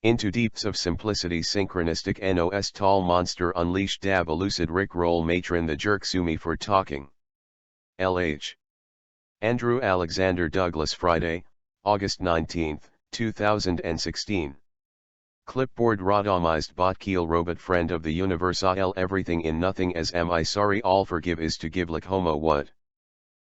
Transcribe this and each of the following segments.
Into deeps of simplicity synchronistic NOS tall monster unleashed dab a lucid rickroll matron the jerk sue me for talking. LH. Andrew Alexander Douglas Friday, August 19, 2016. Clipboard randomized bot keel robot friend of the universe all everything in nothing as am I sorry all forgive is to give like homo what?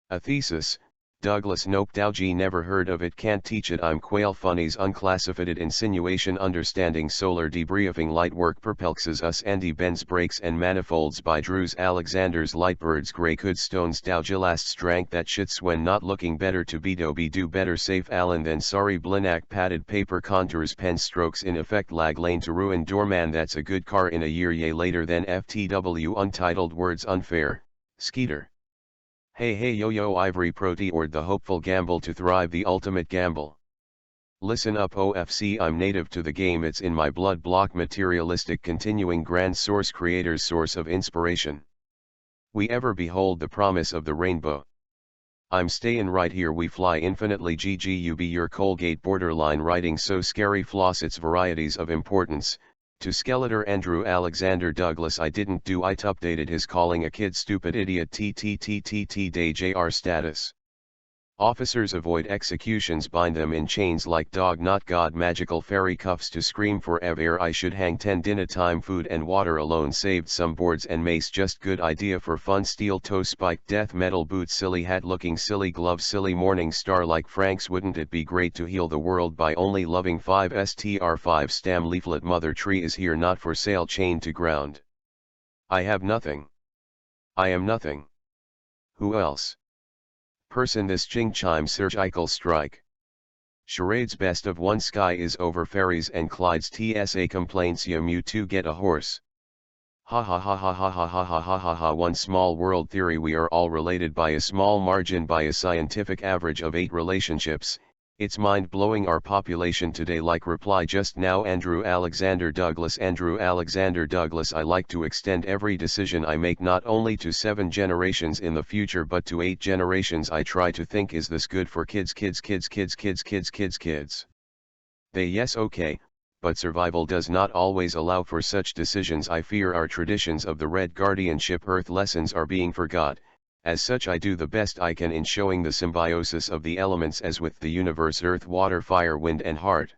A thesis, Douglas nope Dowg never heard of it can't teach it I'm quail funnies unclassified insinuation understanding solar debriefing light work perpelxes us Andy Benz breaks and manifolds by Drews Alexander's lightbirds grey could stones Dowg last strength that shits when not looking better to be do better safe Alan than sorry Blinak padded paper contours pen strokes in effect lag lane to ruin doorman that's a good car in a year yay later than FTW untitled words unfair, Skeeter. Hey yo ivory proti or the hopeful gamble to thrive the ultimate gamble. Listen up OFC I'm native to the game it's in my blood block materialistic continuing grand source creators source of inspiration. We ever behold the promise of the rainbow. I'm stayin' right here we fly infinitely GGUB your Colgate borderline writing so scary floss its varieties of importance. To Skeletor Andrew Alexander Douglas I didn't do it updated his calling a kid stupid idiot TTTTT day JR status. Officers avoid executions bind them in chains like dog not god magical fairy cuffs to scream forever I should hang 10 dinner time food and water alone saved some boards and mace just good idea for fun steel toe spike death metal boots silly hat looking silly glove silly morning star like Frank's wouldn't it be great to heal the world by only loving 5str5 stam leaflet mother tree is here not for sale chained to ground. I have nothing. I am nothing. Who else? Person this ching chime surgical strike. Charade's best of one sky is over ferries and Clyde's TSA complaints you two get a horse. Ha ha ha ha ha ha ha ha ha ha ha one small world theory we are all related by a small margin by a scientific average of 8 relationships. It's mind-blowing our population today like reply just now Andrew Alexander Douglas I like to extend every decision I make not only to 7 generations in the future but to 8 generations I try to think is this good for kids. They yes okay, but survival does not always allow for such decisions I fear our traditions of the Red Guardianship Earth lessons are being forgot. As such I do the best I can in showing the symbiosis of the elements as with the universe earth water fire wind and heart.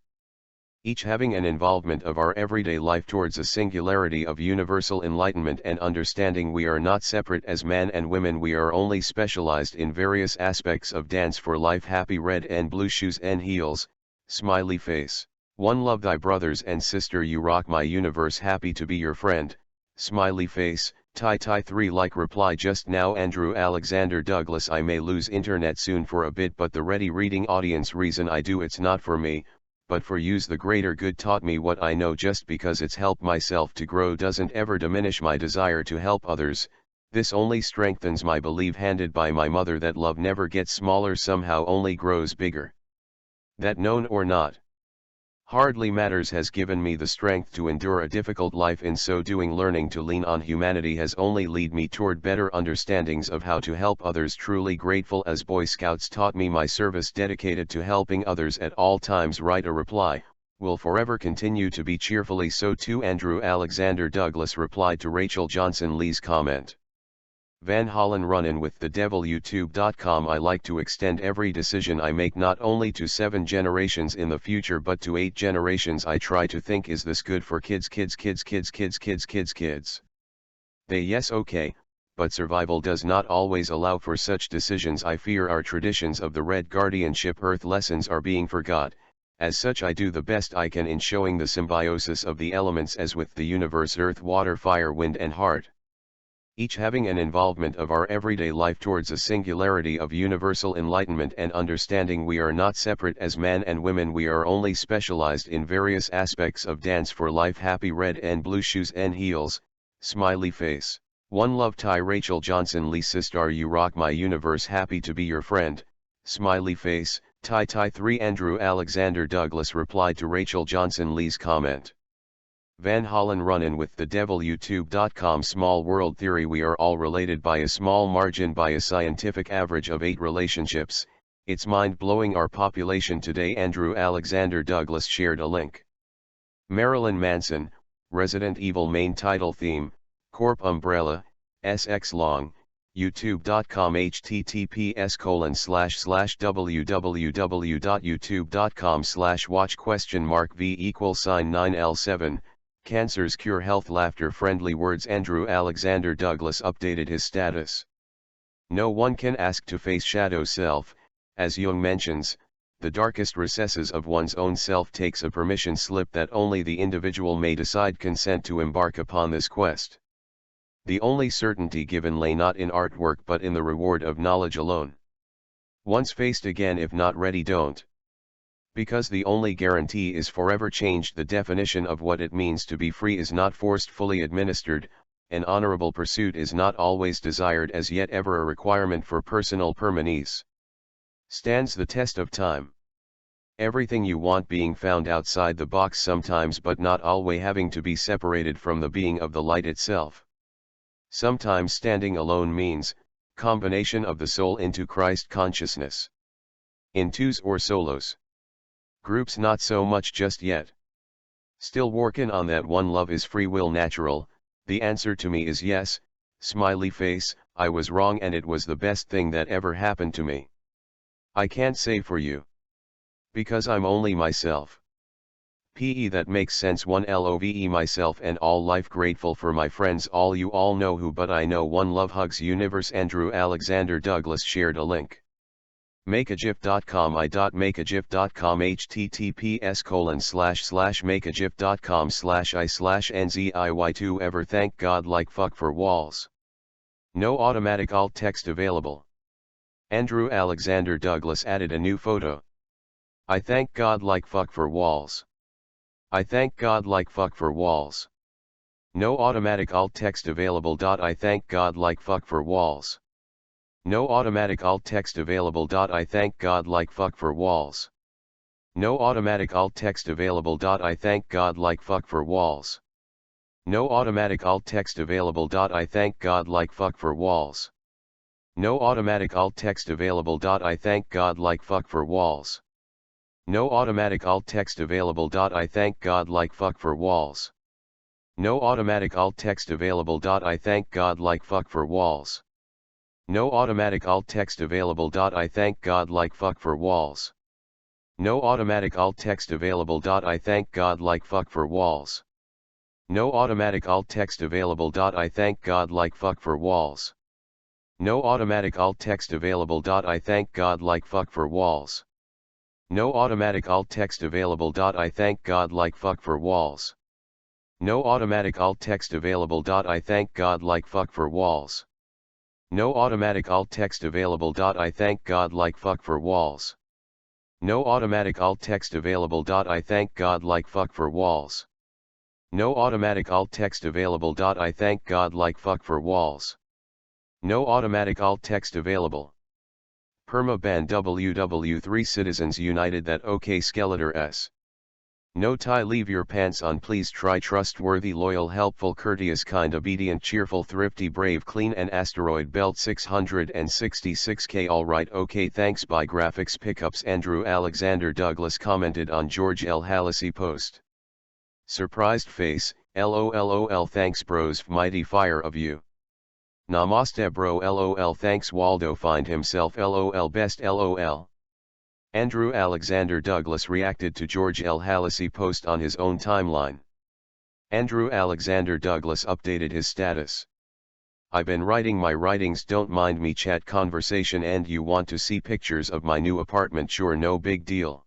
Each having an involvement of our everyday life towards a singularity of universal enlightenment and understanding we are not separate as man and women we are only specialized in various aspects of dance for life happy red and blue shoes and heels, smiley face. One love thy brothers and sister you rock my universe happy to be your friend, smiley face. Tie 3 like reply just now Andrew Alexander Douglas I may lose internet soon for a bit but the ready reading audience reason I do it's not for me, but for you's the greater good taught me what I know just because it's helped myself to grow doesn't ever diminish my desire to help others, this only strengthens my belief handed by my mother that love never gets smaller somehow only grows bigger. That known or not hardly matters has given me the strength to endure a difficult life in so doing learning to lean on humanity has only lead me toward better understandings of how to help others truly grateful as Boy Scouts taught me my service dedicated to helping others at all times write a reply, will forever continue to be cheerfully so too Andrew Alexander Douglas replied to Rachel Johnson Lee's comment. Van Hollen Runnin' with the Devil YouTube.com I like to extend every decision I make not only to 7 generations in the future but to 8 generations I try to think is this good for kids. They yes okay, but survival does not always allow for such decisions I fear our traditions of the Red Guardianship Earth lessons are being forgot, as such I do the best I can in showing the symbiosis of the elements as with the universe earth water fire wind and heart. Each having an involvement of our everyday life towards a singularity of universal enlightenment and understanding we are not separate as man and women we are only specialized in various aspects of dance for life happy red and blue shoes and heels, smiley face. One love tie Rachel Johnson Lee sister you rock my universe happy to be your friend, smiley face. Tie 3 Andrew Alexander Douglas replied to Rachel Johnson Lee's comment. Van Hollen Runnin' with the Devil YouTube.com small world theory we are all related by a small margin by a scientific average of 8 relationships, it's mind-blowing our population today Andrew Alexander Douglas shared a link. Marilyn Manson, Resident Evil main title theme, Corp Umbrella, SX Long, youtube.com https://www.youtube.com/watch?v=9L7, Cancers Cure Health Laughter Friendly Words Andrew Alexander Douglas updated his status. No one can ask to face shadow self, as Jung mentions. The darkest recesses of one's own self takes a permission slip that only the individual may decide consent to embark upon this quest. The only certainty given lay not in artwork but in the reward of knowledge alone. Once faced again, if not ready, don't. Because the only guarantee is forever changed. The definition of what it means to be free is not forcefully administered, an honorable pursuit is not always desired, as yet ever a requirement for personal permanence. Stands the test of time. Everything you want being found outside the box sometimes, but not always having to be separated from the being of the light itself. Sometimes standing alone means, combination of the soul into Christ consciousness. In twos or solos. Groups not so much just yet. Still working on that one. Love is free will natural, the answer to me is yes, smiley face, I was wrong and it was the best thing that ever happened to me. I can't say for you. Because I'm only myself. That makes sense. 1 love myself and all life, grateful for my friends, all you all know who, but I know one love, hugs universe. Andrew Alexander Douglas shared a link. makeagif.com i.makeagif.com https://makeagif.com/i/nziy2 ever thank God like fuck for walls. No automatic alt text available. Andrew Alexander Douglas added a new photo. I thank God like fuck for walls. I thank God like fuck for walls. No automatic alt text available. I thank God like fuck for walls. No automatic alt text available. I thank God like fuck for walls. No automatic alt text available. I thank God like fuck for walls. No automatic alt text available. I thank God like fuck for walls. No automatic alt text available. I thank God like fuck for walls. No automatic alt text available. I thank God like fuck for walls. No automatic alt text available. I thank God like fuck for walls. No automatic alt text available. I thank God like fuck for walls. No automatic alt text available. I thank God like fuck for walls. No automatic alt text available. I thank God like fuck for walls. No automatic alt text available. I thank God like fuck for walls. No automatic alt text available. I thank God like fuck for walls. No automatic alt text available. I thank God like fuck for walls. No automatic alt text available. I thank God like fuck for walls. No automatic alt text available. I thank God like fuck for walls. No automatic alt text available. I thank God like fuck for walls. No automatic alt text available. Permaban WW3 Citizens United. That OK Skeletor S. No tie, leave your pants on, please try. Trustworthy, loyal, helpful, courteous, kind, obedient, cheerful, thrifty, brave, clean, and asteroid belt 666K. Alright, okay, thanks. By graphics pickups. Andrew Alexander Douglas commented on George L. Hallisey post. Surprised face, LOLOL. Thanks bros, mighty fire of you. Namaste bro, LOL. Thanks Waldo, find himself, LOL. Best, LOL. Andrew Alexander Douglas reacted to George L. Hallisey post on his own timeline. Andrew Alexander Douglas updated his status. I've been writing my writings, don't mind me, chat conversation, and you want to see pictures of my new apartment, sure, no big deal.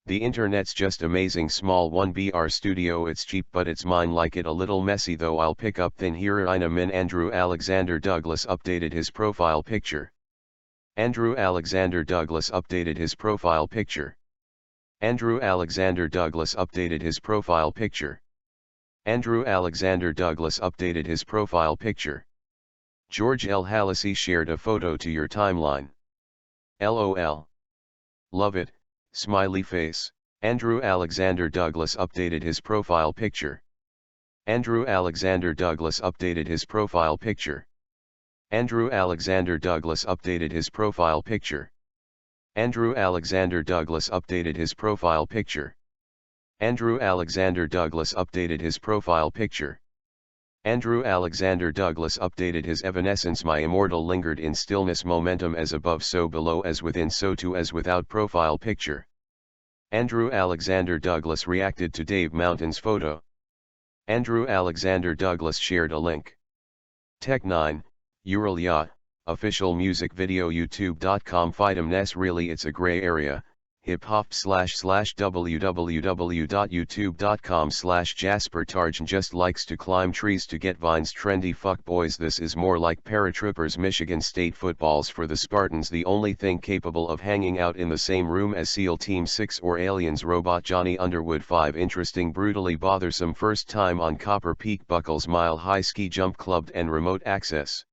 The internet's just amazing. Small 1BR studio, it's cheap but it's mine, like it a little messy though, I'll pick up thin here in a min. Andrew Alexander Douglas updated his profile picture. Andrew Alexander Douglas updated his profile picture. Andrew Alexander Douglas updated his profile picture. Andrew Alexander Douglas updated his profile picture. George L. Hallisey shared a photo to your timeline. LOL. Love it. Smiley face. Andrew Alexander Douglas updated his profile picture. Andrew Alexander Douglas updated his profile picture. Andrew Alexander Douglas updated his profile picture. Andrew Alexander Douglas updated his profile picture. Andrew Alexander Douglas updated his profile picture. Andrew Alexander Douglas updated his Evanescence My Immortal lingered in stillness momentum as above so below as within so too as without profile picture. Andrew Alexander Douglas reacted to Dave Mountain's photo. Andrew Alexander Douglas shared a link. Tech 9, Ural Ya, official music video youtube.com Fightemness really it's a gray area, hip-hop/www.youtube.com/JasperTarjan just likes to climb trees to get vines trendy fuckboys this is more like paratroopers Michigan State footballs for the Spartans the only thing capable of hanging out in the same room as SEAL Team 6 or Aliens robot Johnny Underwood 5 interesting brutally bothersome first time on Copper Peak Buckles Mile High Ski Jump Clubbed and remote access.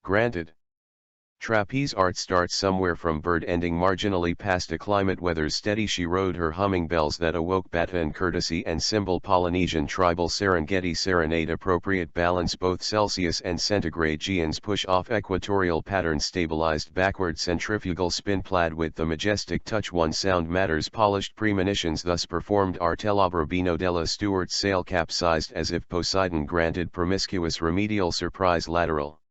Granted. Trapeze art starts somewhere from bird ending marginally past a climate weather's steady she rode her humming bells that awoke Bataan courtesy and symbol Polynesian tribal Serengeti serenade appropriate balance both Celsius and centigrade Geans push off equatorial pattern stabilized backward centrifugal spin plaid with the majestic touch one sound matters polished premonitions thus performed Artellabro della Stewart's sail capsized as if Poseidon granted promiscuous remedial surprise lateral.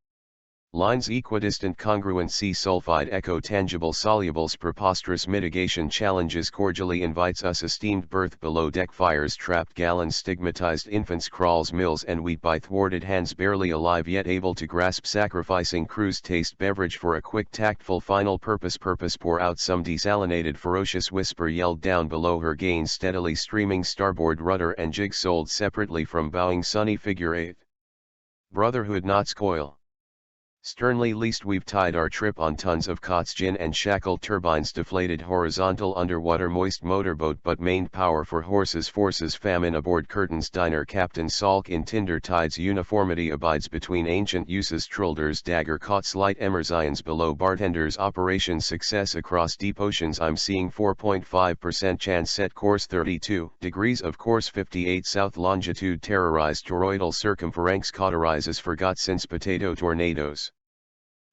Lines equidistant congruent C sulfide echo tangible solubles preposterous mitigation challenges cordially invites us esteemed birth below deck fires trapped gallons stigmatized infants crawls mills and wheat by thwarted hands barely alive yet able to grasp sacrificing crews taste beverage for a quick tactful final purpose pour out some desalinated ferocious whisper yelled down below her gains steadily streaming starboard rudder and jig sold separately from bowing sunny figure 8. Brotherhood knots coil. Sternly least we've tied our trip on tons of cots gin and shackled turbines deflated horizontal underwater moist motorboat but main power for horses forces famine aboard curtains diner captain sulk in tinder tides uniformity abides between ancient uses trolders dagger caught slight emerzions below bartenders operation success across deep oceans I'm seeing 4.5% chance set course 32 degrees of course 58 south longitude terrorized toroidal circumference cauterizes forgot since potato tornadoes.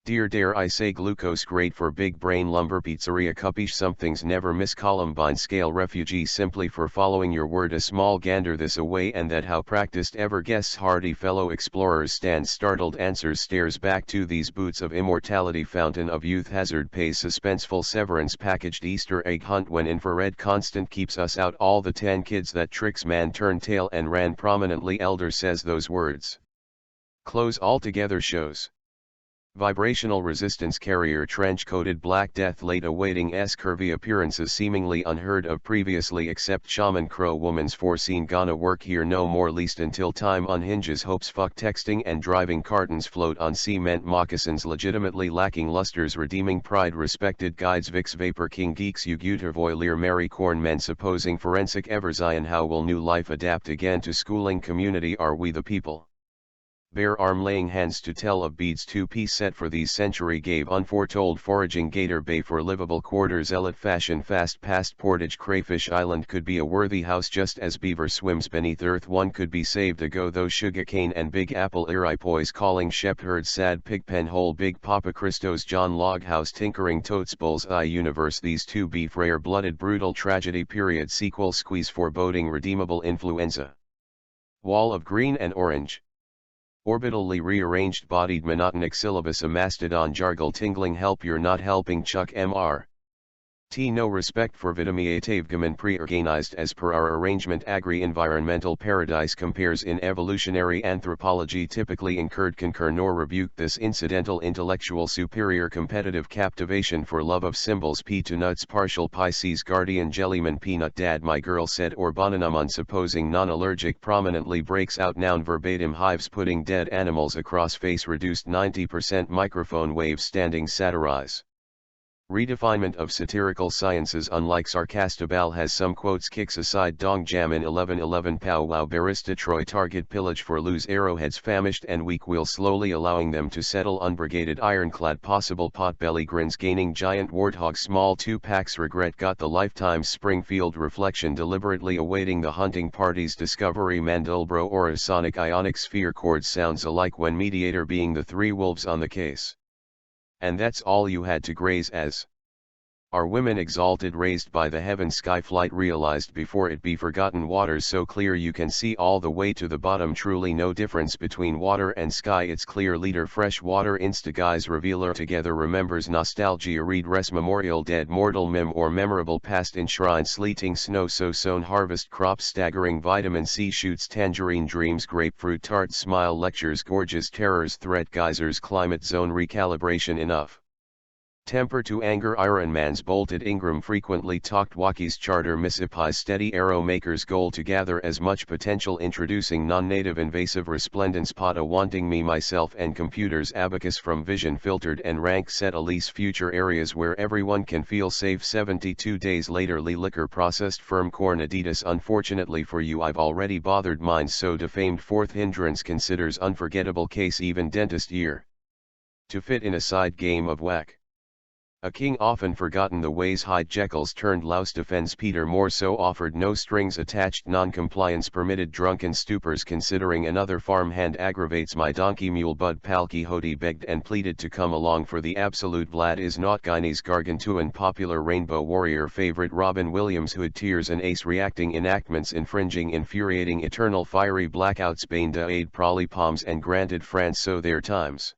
Dear dare I say glucose great for big brain lumber pizzeria cuppish something's never miss Columbine scale refugee simply for following your word a small gander this away and that how practiced ever guests hardy fellow explorers stand startled answers stares back to these boots of immortality fountain of youth hazard pays suspenseful severance packaged Easter egg hunt when infrared constant keeps us out all the 10 kids that tricks man turned tail and ran prominently elder says those words. Close altogether shows. Vibrational resistance carrier trench-coated Black Death late awaiting S-curvy appearances seemingly unheard of previously except Shaman Crow woman's foreseen gonna work here no more least until time unhinges hopes fuck texting and driving cartons float on cement moccasins legitimately lacking lusters redeeming pride respected guides Vix Vapor King Geeks Ugutervoy Lear Mary Corn men supposing forensic Everzion how will new life adapt again to schooling community are we the people? Bare arm laying hands to tell of beads 2-piece set for these century gave unforetold foraging Gator Bay for livable quarters zealot fashion fast past portage crayfish island could be a worthy house just as beaver swims beneath earth one could be saved ago though sugarcane and big apple poise calling shepherd sad pigpen hole big papa Christo's John log house tinkering totes bull's eye universe these two beef rare blooded brutal tragedy period sequel squeeze foreboding redeemable influenza. Wall of green and orange. Orbitally rearranged bodied monotonic syllabus a mastodon jargle tingling help you're not helping Chuck Mr. T no respect for vitamiatavgaman pre-organized as per our arrangement agri-environmental paradise compares in evolutionary anthropology typically incurred concur nor rebuke this incidental intellectual superior competitive captivation for love of symbols P to nuts partial Pisces guardian jellyman peanut dad my girl said or bonanamun supposing non-allergic prominently breaks out noun verbatim hives putting dead animals across face reduced 90% microphone waves standing satirize. Redefinement of satirical sciences unlike sarcastabal has some quotes kicks aside dong jam in 1111 pow wow barista Troy target pillage for loose arrowheads famished and weak wheel slowly allowing them to settle unbrigaded ironclad possible potbelly grins gaining giant warthog small 2-packs regret got the lifetime's Springfield reflection deliberately awaiting the hunting party's discovery Mandelbro or a sonic ionic sphere chords sounds alike when mediator being the three wolves on the case. And that's all you had to graze as. Are women exalted raised by the heaven sky flight realized before it be forgotten waters so clear you can see all the way to the bottom truly no difference between water and sky it's clear leader fresh water insta guys revealer together remembers nostalgia read res memorial dead mortal mem or memorable past enshrine sleeting snow so sown harvest crops staggering vitamin C shoots tangerine dreams grapefruit tart smile lectures gorgeous terrors threat geysers climate zone recalibration enough. Temper to anger Iron Man's bolted Ingram frequently talked Wakis charter Mississippi steady arrow makers goal to gather as much potential introducing non-native invasive resplendence pada wanting me myself and computers abacus from vision filtered and rank set Elise future areas where everyone can feel safe 72 days later Lee liquor processed firm corn Adidas unfortunately for you I've already bothered mine so defamed fourth hindrance considers unforgettable case even dentist year. To fit in a side game of whack. A king often forgotten the ways Hyde Jekylls turned louse defends Peter more so offered no strings attached non-compliance permitted drunken stupors considering another farmhand aggravates my donkey mule Bud Pal Quixote begged and pleaded to come along for the absolute Vlad is not Guineas gargantuan popular rainbow warrior favorite Robin Williams hood tears and ace reacting enactments infringing infuriating eternal fiery blackouts Bane de aid prolly palms and granted France so their times.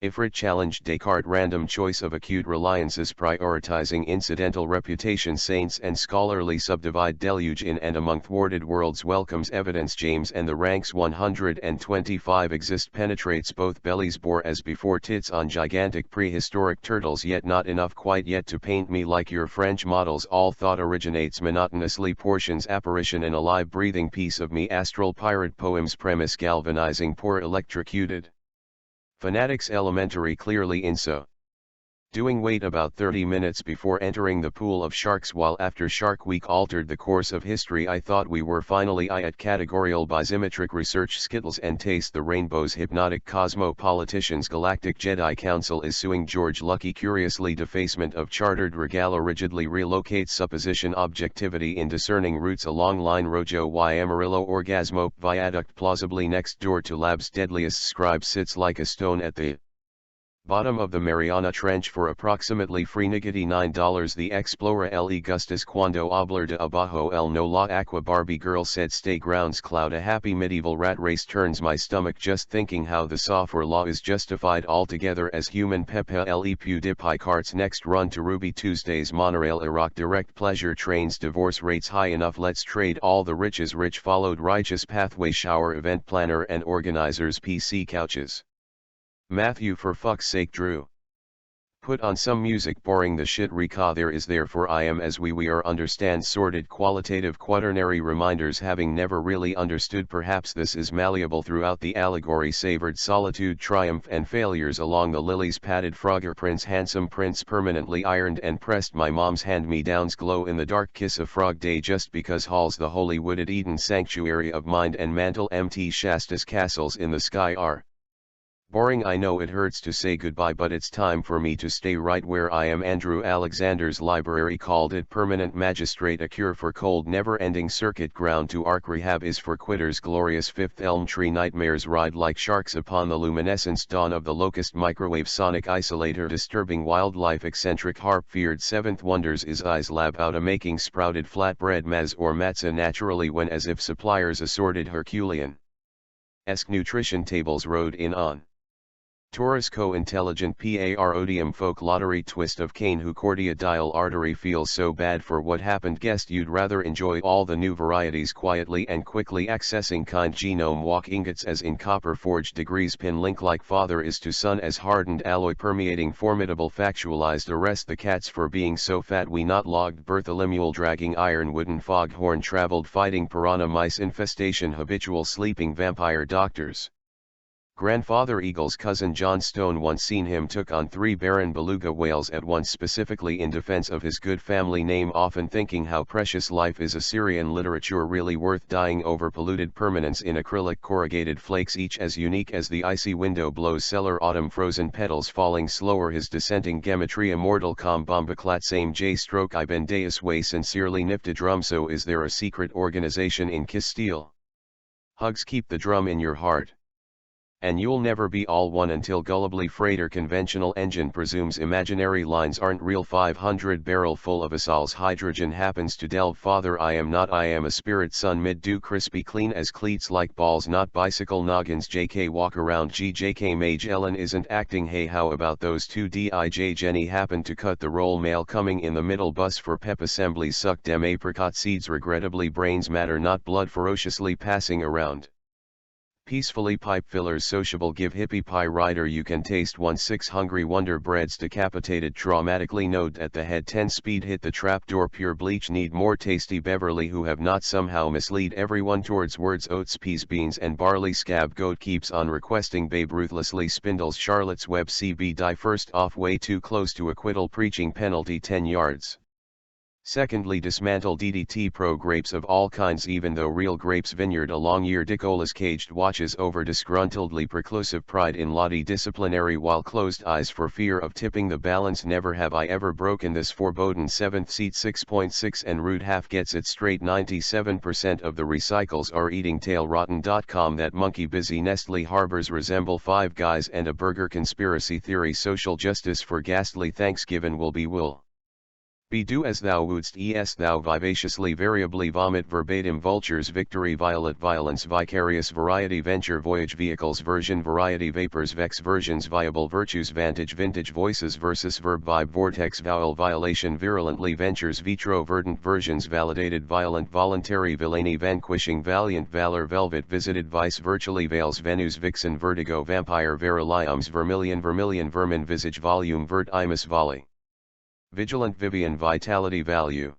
Ifrit challenged Descartes' random choice of acute reliances prioritizing incidental reputation saints and scholarly subdivide deluge in and among thwarted worlds welcomes evidence James and the ranks 125 exist penetrates both bellies bore as before tits on gigantic prehistoric turtles yet not enough quite yet to paint me like your French models all thought originates monotonously portions apparition an alive breathing piece of me astral pirate poems premise galvanizing poor electrocuted. Fanatics elementary clearly inso. Doing wait about 30 minutes before entering the pool of sharks while after Shark Week altered the course of history I thought we were finally at categorical bisymmetric research skittles and taste the rainbows hypnotic cosmopoliticians galactic Jedi Council is suing George Lucky curiously defacement of chartered regala rigidly relocates supposition objectivity in discerning routes along line Rojo y Amarillo orgasmo viaduct plausibly next door to lab's deadliest scribe sits like a stone at the bottom of the Mariana Trench for approximately free $9 the Explora le gustas cuando hablar de abajo el no la aqua Barbie girl said stay grounds cloud a happy medieval rat race turns my stomach just thinking how the software law is justified altogether as human Pepe le PewDiePie carts next run to Ruby Tuesdays monorail Iraq direct pleasure trains divorce rates high enough let's trade all the riches rich followed righteous pathway shower event planner and organizers PC couches. Matthew for fuck's sake Drew. Put on some music boring the shit Rika there is therefore I am as we are understand sordid qualitative quaternary reminders having never really understood perhaps this is malleable throughout the allegory savored solitude triumph and failures along the lilies padded frogger prince handsome prince permanently ironed and pressed my mom's hand-me-downs glow in the dark kiss of frog day just because halls the holy wooded Eden sanctuary of mind and mantle MT Shasta's castles in the sky are. Boring I know it hurts to say goodbye but it's time for me to stay right where I am Andrew Alexander's library called it permanent magistrate a cure for cold never-ending circuit ground to arc rehab is for quitters glorious fifth elm tree nightmares ride like sharks upon the luminescence dawn of the locust microwave sonic isolator disturbing wildlife eccentric harp feared seventh wonders is eyes lab out a making sprouted flatbread mez or matzah naturally when as if suppliers assorted Herculean-esque nutrition tables rode in on. Taurus co-intelligent parodium folk lottery twist of Cain who cordia dial artery feels so bad for what happened guessed you'd rather enjoy all the new varieties quietly and quickly accessing kind genome walk ingots as in copper forged degrees pin link like father is to son as hardened alloy permeating formidable factualized arrest the cats for being so fat we not logged Bartholomew dragging iron wooden foghorn traveled fighting piranha mice infestation habitual sleeping vampire doctors. Grandfather Eagle's cousin John Stone once seen him took on 3 barren beluga whales at once specifically in defense of his good family name often thinking how precious life is Assyrian literature really worth dying over polluted permanence in acrylic corrugated flakes each as unique as the icy window blows cellar autumn frozen petals falling slower his dissenting gematria mortal com bombaclat same J stroke Iben Deus way sincerely nipped a drum so is there a secret organization in Castile? Hugs keep the drum in your heart. And you'll never be all one until gullibly freighter conventional engine presumes imaginary lines aren't real. 500 barrel full of asols hydrogen happens to delve father I am not I am a spirit son mid do crispy clean as cleats like balls not bicycle noggins JK walk around JK mage Ellen isn't acting hey how about those two dij Jenny happened to cut the roll mail coming in the middle bus for pep assemblies suck dem apricot seeds regrettably brains matter not blood ferociously passing around. Peacefully pipe fillers sociable give hippie pie rider you can taste 1-6 hungry wonder breads decapitated traumatically note at the head 10 speed hit the trapdoor pure bleach need more tasty Beverly who have not somehow mislead everyone towards words oats peas beans and barley scab goat keeps on requesting babe ruthlessly spindles Charlotte's Web CB die first off way too close to acquittal preaching penalty 10 yards. Secondly dismantle DDT pro grapes of all kinds even though real grapes vineyard a long year Dicolas caged watches over disgruntledly preclusive pride in Lottie disciplinary while closed eyes for fear of tipping the balance never have I ever broken this foreboding 7th seat 6.6 and rude half gets it straight 97% of the recycles are eating tail rotten.com that monkey busy Nestle harbors resemble Five Guys and a burger conspiracy theory social justice for ghastly Thanksgiving will be do as thou wouldst thou vivaciously variably vomit verbatim vultures victory violet violence vicarious variety venture voyage vehicles version variety vapors vex versions viable virtues vantage vintage voices versus verb vibe vortex vowel violation virulently ventures vitro verdant versions validated violent voluntary villainy vanquishing valiant valor velvet visited vice virtually veils venus vixen vertigo vampire veriliums vermilion vermin visage volume vert imus volley. Vigilant Vivian vitality value.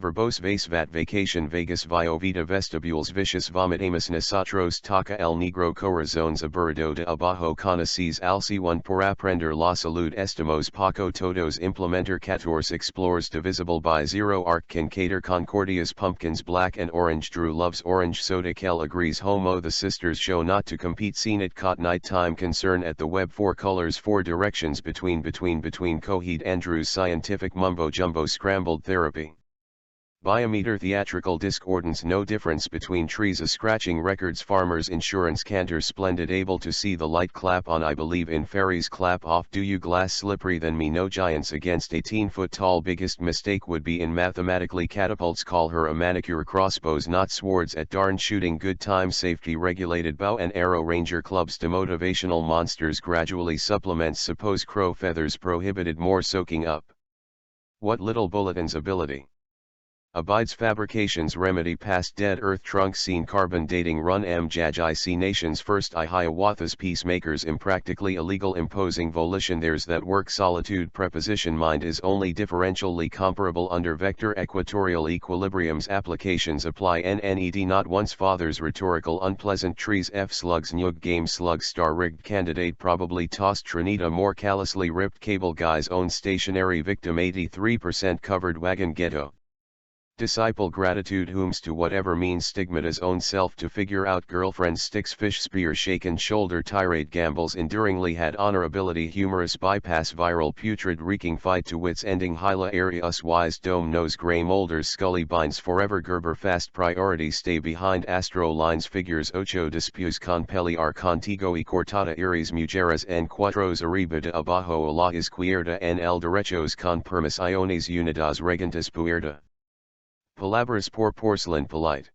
Verbose vase vat vacation Vegas vio vita vestibules vicious vomit amos nosotros taca el negro corazones aburrido de abajo conoces al c1 por aprender la salud estamos poco todos implementer 14 explores divisible by 0 arc concater concordias pumpkins black and orange Drew loves orange soda Kel agrees homo the sisters show not to compete scene it caught nighttime concern at the web 4 colors 4 directions between Coheed Andrews scientific mumbo jumbo scrambled therapy. Biometer theatrical discordance no difference between trees a scratching records farmers insurance canter splendid able to see the light clap on I believe in fairies clap off do you glass slippery than me no giants against 18-foot tall biggest mistake would be in mathematically catapults call her a manicure crossbows not swords at darn shooting good time safety regulated bow and arrow ranger clubs demotivational monsters gradually supplements suppose crow feathers prohibited more soaking up. What little bulletin's ability abides fabrications remedy past dead earth trunk scene carbon dating run Jaj IC nations first I Hiawatha's peacemakers impractically illegal imposing volition there's that work solitude preposition mind is only differentially comparable under vector equatorial equilibriums applications apply nned not once fathers rhetorical unpleasant trees f slugs nyug game slug star rigged candidate probably tossed Trinita more callously ripped cable guy's own stationary victim 83% covered wagon ghetto. Disciple gratitude whom's to whatever means stigmata's own self to figure out girlfriend sticks fish spear shaken shoulder tirade gambles enduringly had honorability humorous bypass viral putrid reeking fight to wits ending hyla airy us wise dome nose gray molders scully binds forever Gerber fast priority stay behind astro lines figures ocho disputes con peli ar contigo y cortada iris mujeres en cuatros arriba de abajo a la izquierda en el derechos con permis iones unidas regentas puerta. Palabras por porcelain polite.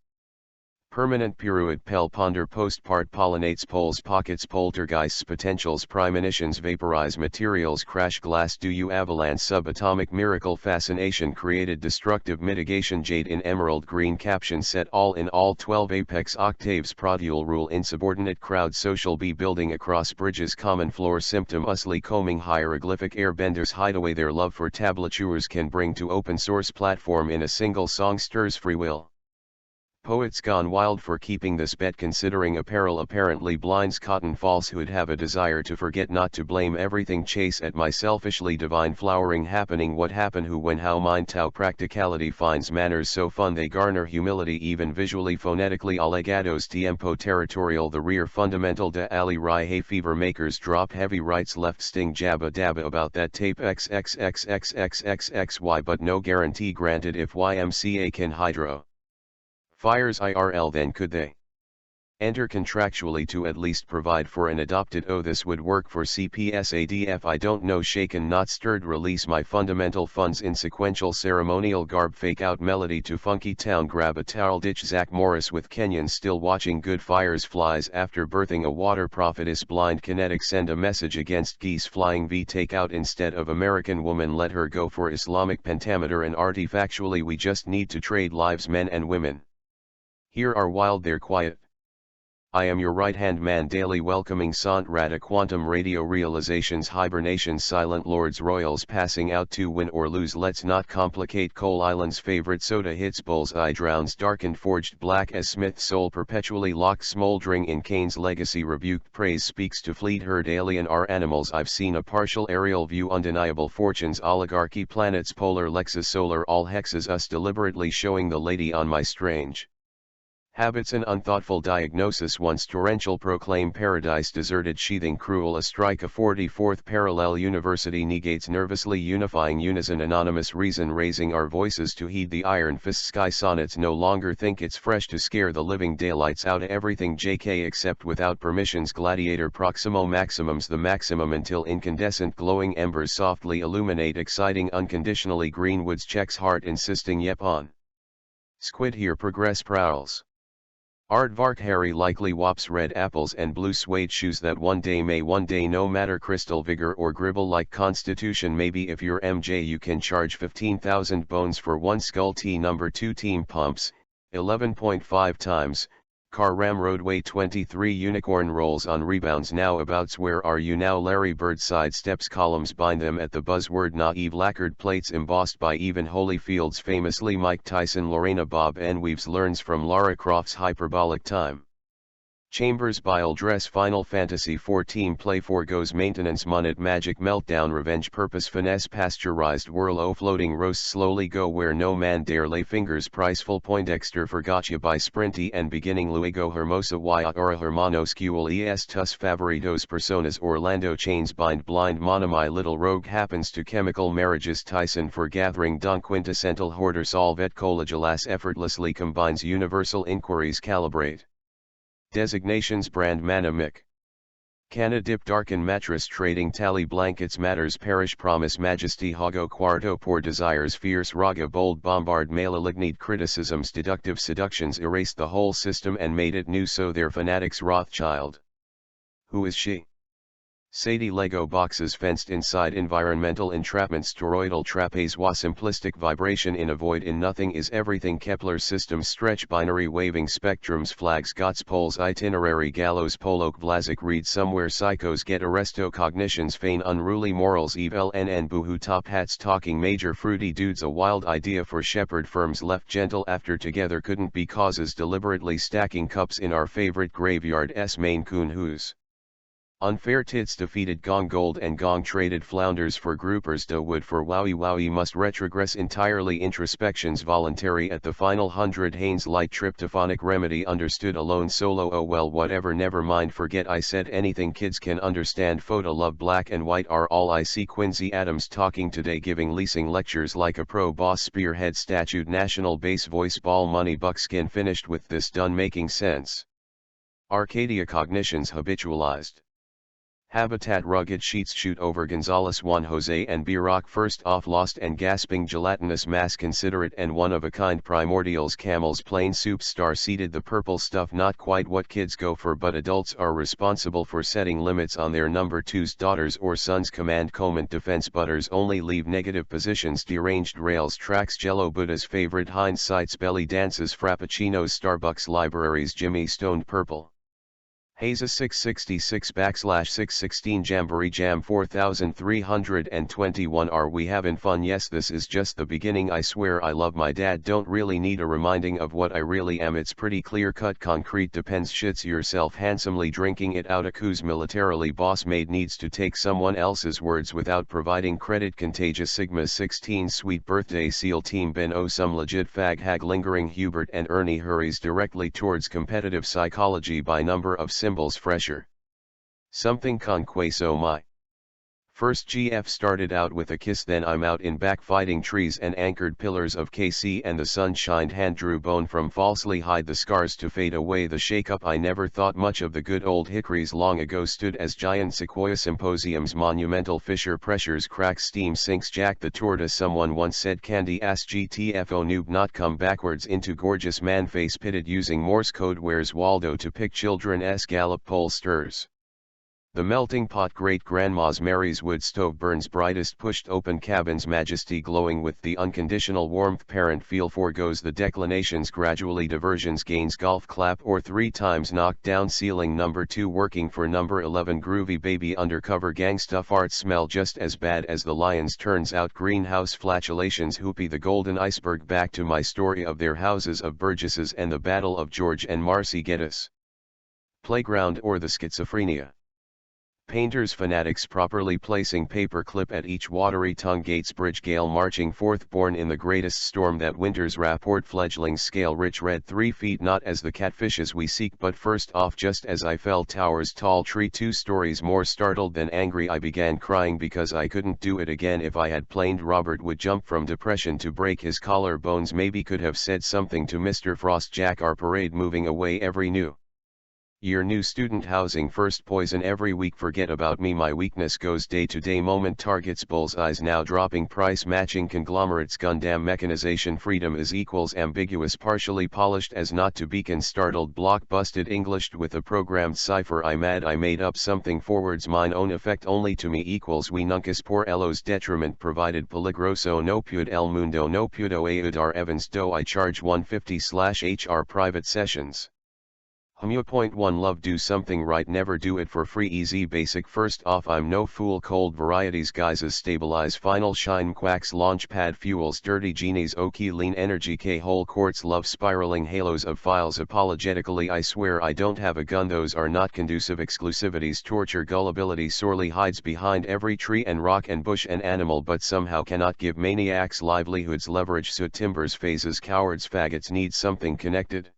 Permanent pirouette pel ponder postpart pollinates poles pockets poltergeists potentials premonitions vaporize materials crash glass do you avalanche subatomic miracle fascination created destructive mitigation jade in emerald green caption set all in all 12 apex octaves produle rule insubordinate crowd social be building across bridges common floor symptom usly combing hieroglyphic airbenders hideaway their love for tablatures can bring to open source platform in a single song stirs free will. Poets gone wild for keeping this bet considering apparel apparently blinds cotton falsehood have a desire to forget not to blame everything chase at my selfishly divine flowering happening what happen who when how mind tau practicality finds manners so fun they garner humility even visually phonetically allegados tiempo territorial the rear fundamental de ali rai hay fever makers drop heavy rights left sting jabba dabba about that tape xxxxxxxxy but no guarantee granted if YMCA can hydro. Fires IRL then could they? Enter contractually to at least provide for an adopted. Oh, this would work for CPSADF. I don't know. Shaken not stirred. Release my fundamental funds in sequential ceremonial garb. Fake out melody to funky town. Grab a towel. Ditch Zach Morris with Kenyans still watching good fires. Flies after birthing a water prophetess. Blind kinetic. Send a message against geese flying. V take out instead of American woman. Let her go for Islamic pentameter and artifactually. We just need to trade lives, men and women. Here are wild, they're quiet. I am your right-hand man. Daily welcoming Sant Rata. Quantum radio realizations. Hibernations. Silent lords. Royals passing out to win or lose. Let's not complicate. Coal Island's favorite soda hits. Bullseye drowns. Darkened forged black as Smith's soul perpetually locked. Smoldering in Cain's legacy. Rebuked praise speaks to fleet herd. Alien are animals. I've seen a partial aerial view. Undeniable fortunes. Oligarchy. Planets. Polar. Lexus. Solar. All hexes. Us deliberately showing the lady on my strange habits. An unthoughtful diagnosis. Once torrential. Proclaim paradise. Deserted. Sheathing. Cruel. A strike. A 44th parallel. University negates. Nervously unifying. Unison. Anonymous. Reason. Raising our voices to heed the iron fist. Sky sonnets. No longer think it's fresh to scare the living daylights out of everything. JK except without permissions. Gladiator. Proximo. Maximums. The maximum until incandescent glowing embers softly illuminate. Exciting. Unconditionally. Greenwood's checks. Heart insisting. Yep on. Squid here. Progress prowls. Aardvark. Harry likely wops. Red apples and blue suede shoes that one day may one day no matter. Crystal vigor or gribble like constitution. Maybe if you're MJ you can charge 15,000 bones for one skull. T number 2 team pumps, 11.5 times. Car ram roadway 23 unicorn rolls on rebounds. Now abouts. Where are you now? Larry Bird sidesteps columns. Bind them at the buzzword naive. Lacquered plates embossed by even Holyfield's famously. Mike Tyson. Lorena Bob N. Weaves learns from Lara Croft's hyperbolic time chambers. Bile dress. Final Fantasy 14 play. Forgoes maintenance. Monet magic meltdown. Revenge purpose finesse. Pasteurized whirl. O floating roast. Slowly go where no man dare lay fingers. Priceful. Poindexter. Forgotcha by Sprinty and beginning. Luego Hermosa y Ora Hermanos Cuel es tus favoritos personas. Orlando chains bind blind. My little rogue happens to chemical marriages. Tyson for gathering. Don quintessential hoarder. Solvet collegialas effortlessly combines universal inquiries. Calibrate. Designations. Brand. Manamic. Canna dip. Darken mattress. Trading. Tally blankets. Matters. Parish. Promise. Majesty. Hago quarto. Poor desires. Fierce. Raga. Bold. Bombard. Malignant criticisms. Deductive seductions. Erased the whole system and made it new. So they're fanatics. Rothschild. Who is she? Sadie. Lego boxes fenced inside. Environmental entrapment. Toroidal trapeze. Wa simplistic vibration in a void in nothing is everything. Kepler systems. Stretch. Binary waving spectrums. Flags. Gots. Poles. Itinerary. Gallows. Polok. Vlasic. Read somewhere. Psychos get arresto. Cognitions. Feign unruly morals. Eve LNN. Boohoo. Top hats talking major. Fruity dudes. A wild idea for shepherd firms. Left gentle after together couldn't be causes. Deliberately stacking cups in our favorite graveyard. S. Maine Coon. Who's unfair. Tits defeated. Gong gold and gong traded. Flounders for groupers. Do wood for wowie. Wowie must retrogress entirely. Introspections voluntary at the final 100. Haynes light tryptophonic remedy understood alone. Solo. Oh well whatever never mind forget I said anything kids can understand. Photo love. Black and white are all I see. Quincy Adams talking today giving leasing lectures like a pro boss. Spearhead statute. National base voice. Ball money. Buckskin. Finished with this done making sense. Arcadia. Cognitions habitualized. Habitat. Rugged sheets shoot over. Gonzales. Juan Jose and B-Rock first off. Lost and gasping. Gelatinous mass. Considerate and one of a kind. Primordials. Camels. Plain soup. Star seeded. The purple stuff not quite what kids go for but adults are responsible for setting limits on their number twos. Daughters or sons. Command. Comment. Defense. Butters only leave negative positions. Deranged. Rails. Tracks. Jello. Buddha's favorite. Hindsight's. Belly dances. Frappuccinos. Starbucks. Libraries. Jimmy Stoned. Purple Haza 666/616 Jamboree Jam 4321. Are we having fun? Yes, this is just the beginning. I swear I love my dad. Don't really need a reminding of what I really am. It's pretty clear cut. Concrete. Depends. Shits yourself handsomely. Drinking it out. Accuse militarily. Boss maid needs to take someone else's words without providing credit. Contagious. Sigma 16 Sweet birthday. SEAL Team Ben. Oh, some legit fag hag. Lingering. Hubert and Ernie hurries directly towards competitive psychology by number of symbols. Fresher. Something conque so my First GF started out with a kiss, then I'm out in back fighting trees and anchored pillars of KC, and the sun shined hand drew bone from falsely hide the scars to fade away the shake up. I never thought much of the good old hickories long ago stood as giant sequoia symposiums, monumental fissure pressures, cracks, steam sinks, Jack the tortoise. Someone once said candy ass GTFO noob not come backwards into gorgeous man face pitted using Morse code. Where's Waldo to pick children's gallop pole stirs. The melting pot, great grandma's Mary's wood stove burns brightest, pushed open cabins, majesty glowing with the unconditional warmth parent feel, foregoes the declinations, gradually diversions, gains, golf clap or 3 times, knocked down ceiling number 2, working for number 11, groovy baby undercover gangsta farts smell just as bad as the lions, turns out greenhouse flatulations, hoopy the golden iceberg. Back to my story of their houses of Burgesses and the Battle of George and Marcy Geddes. Playground or the schizophrenia. Painters, fanatics properly placing paperclip at each watery tongue, Gates Bridge gale marching forth, born in the greatest storm that winter's rapport, fledglings scale rich red 3 feet, not as the catfishes we seek, but first off just as I fell, towers tall tree 2 stories, more startled than angry I began crying because I couldn't do it again. If I had planed Robert would jump from depression to break his collarbones, maybe could have said something to Mr. Frost. Jack our parade moving away every new year, new student housing, first poison every week, forget about me, my weakness goes day to day, moment targets, bullseyes now dropping, price matching conglomerates, Gundam mechanization, freedom is equals ambiguous, partially polished as not to beacon, startled block busted Englished with a programmed cipher, I mad I made up something, forwards mine own effect only to me equals we nunkus por ellos detriment, provided peligroso no pud el mundo no pudo ayudar Evans do I charge 150/HR private sessions. Point1 Love, do something right, never do it for free, easy basic. First off, I'm no fool, cold varieties, guises, stabilize, final shine, quacks, launch pad fuels, dirty genies, oki lean energy, K whole quartz, love spiraling halos of files, apologetically I swear I don't have a gun, those are not conducive exclusivities, torture, gullibility sorely hides behind every tree and rock and bush and animal, but somehow cannot give maniacs livelihoods, leverage so timbers, phases, cowards, faggots need something connected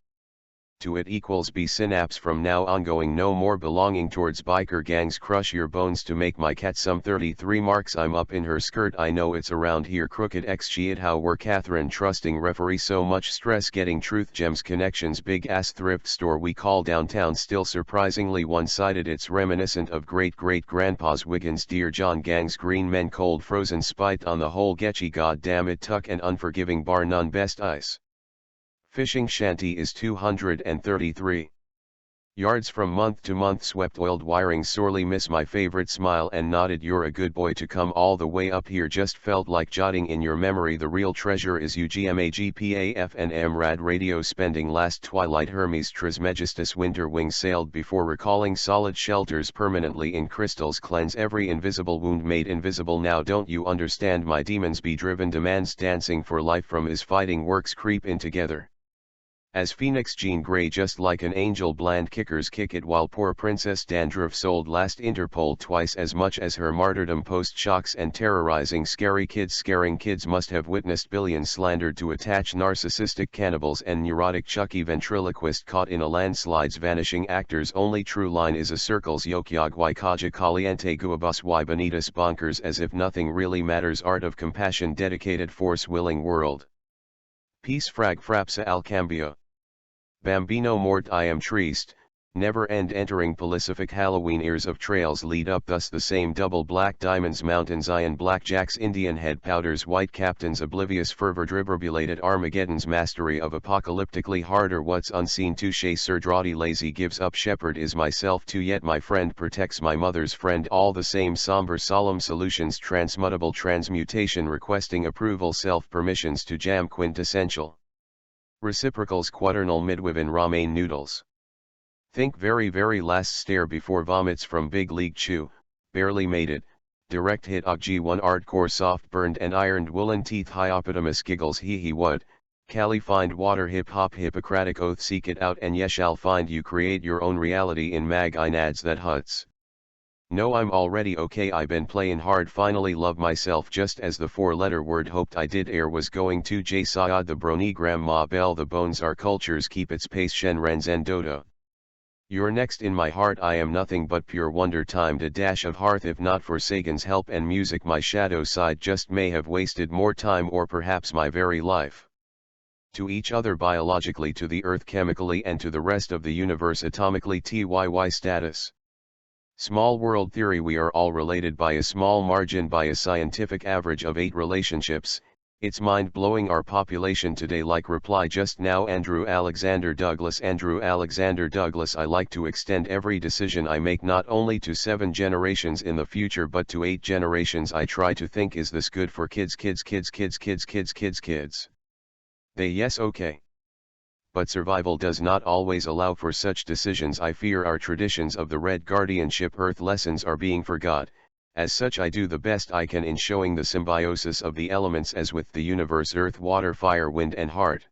to it equals B synapse from now ongoing, no more belonging towards biker gangs, crush your bones to make my cat some 33 marks, I'm up in her skirt, I know it's around here, crooked xg it, how were Catherine trusting referee, so much stress getting truth gems connections, big ass thrift store we call downtown, still surprisingly one-sided, it's reminiscent of great grandpa's Wiggins, Dear John gangs, green men, cold frozen spite on the whole, getchy, god damn it, tuck and unforgiving, bar none, best ice fishing shanty is 233 yards from month to month, swept oiled wiring, sorely miss my favorite smile and nodded, you're a good boy to come all the way up here, just felt like jotting in your memory, the real treasure is UGMAGPAFNM rad radio spending last twilight, Hermes Trismegistus winter wing sailed before recalling solid shelters permanently in crystals, cleanse every invisible wound made invisible now, don't you understand, my demons be driven, demands dancing for life from is fighting works creep in together. As Phoenix Jean Grey just like an angel, bland kickers kick it, while poor Princess Dandruff sold last Interpol twice as much as her martyrdom, post shocks and terrorizing scary kids, scaring kids must have witnessed billions slandered to attach, narcissistic cannibals and neurotic Chucky ventriloquist caught in a landslides, vanishing actors, only true line is a circles, yokyagwai kaja caliente guabas y bonitas, bonkers as if nothing really matters, art of compassion, dedicated force willing world. Peace frag frapsa al cambio. Bambino mort I am triste, never end entering Pacific Halloween, ears of trails lead up, thus the same double black diamonds, mountains iron blackjacks, Indian head powders, white captains, oblivious fervor, defibrillated Armageddon's mastery of apocalyptically harder, what's unseen, touche surdrati, lazy gives up, shepherd is myself too, yet my friend protects my mother's friend, all the same somber solemn solutions, transmutable transmutation, requesting approval, self permissions to jam, quintessential reciprocals, quaternal midwivin ramen noodles. Think very last stare before vomits from big league chew, barely made it, direct hit og1 hardcore, soft burned and ironed woolen teeth, hyopotamus giggles, he what, Cali find water, hip hop Hippocratic oath, seek it out and ye shall find, you create your own reality in mag inads that huts. No, I'm already okay, I been playin' hard, finally love myself just as the 4-letter word hoped I did, air was going to J Sayad the bronigram ma bell, the bones are cultures, keep its pace, shen ren zen dodo. You're next in my heart, I am nothing but pure wonder, timed a dash of hearth. If not for Sagan's help and music, my shadow side just may have wasted more time, or perhaps my very life. To each other biologically, to the earth chemically, and to the rest of the universe atomically. TYY status. Small world theory. We are all related by a small margin, by a scientific average of 8 relationships. It's mind-blowing, our population today. Like reply just now, Andrew Alexander Douglas. Andrew Alexander Douglas. I like to extend every decision I make not only to 7 generations in the future but to 8 generations. I try to think, is this good for kids? They yes, okay. But survival does not always allow for such decisions. I fear our traditions of the Red Guardianship Earth lessons are being forgot. As such, I do the best I can in showing the symbiosis of the elements as with the universe: earth, water, fire, wind and heart.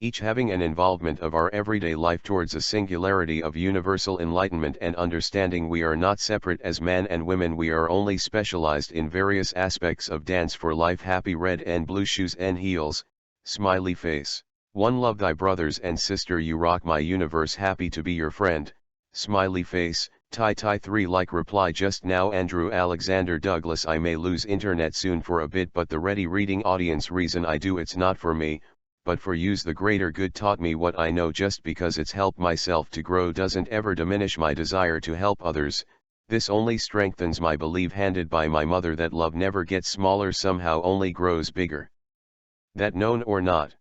Each having an involvement of our everyday life towards a singularity of universal enlightenment and understanding. We are not separate as man and women, we are only specialized in various aspects of dance for life. Happy red and blue shoes and heels, smiley face. One, love thy brothers and sister, you rock my universe, happy to be your friend, smiley face. Tie 3, like reply just now, Andrew Alexander Douglas. I may lose internet soon for a bit, but the ready reading audience, reason I do it's not for me, but for you's the greater good. Taught me what I know, just because it's helped myself to grow doesn't ever diminish my desire to help others. This only strengthens my belief, handed by my mother, that love never gets smaller, somehow only grows bigger. That, known or not,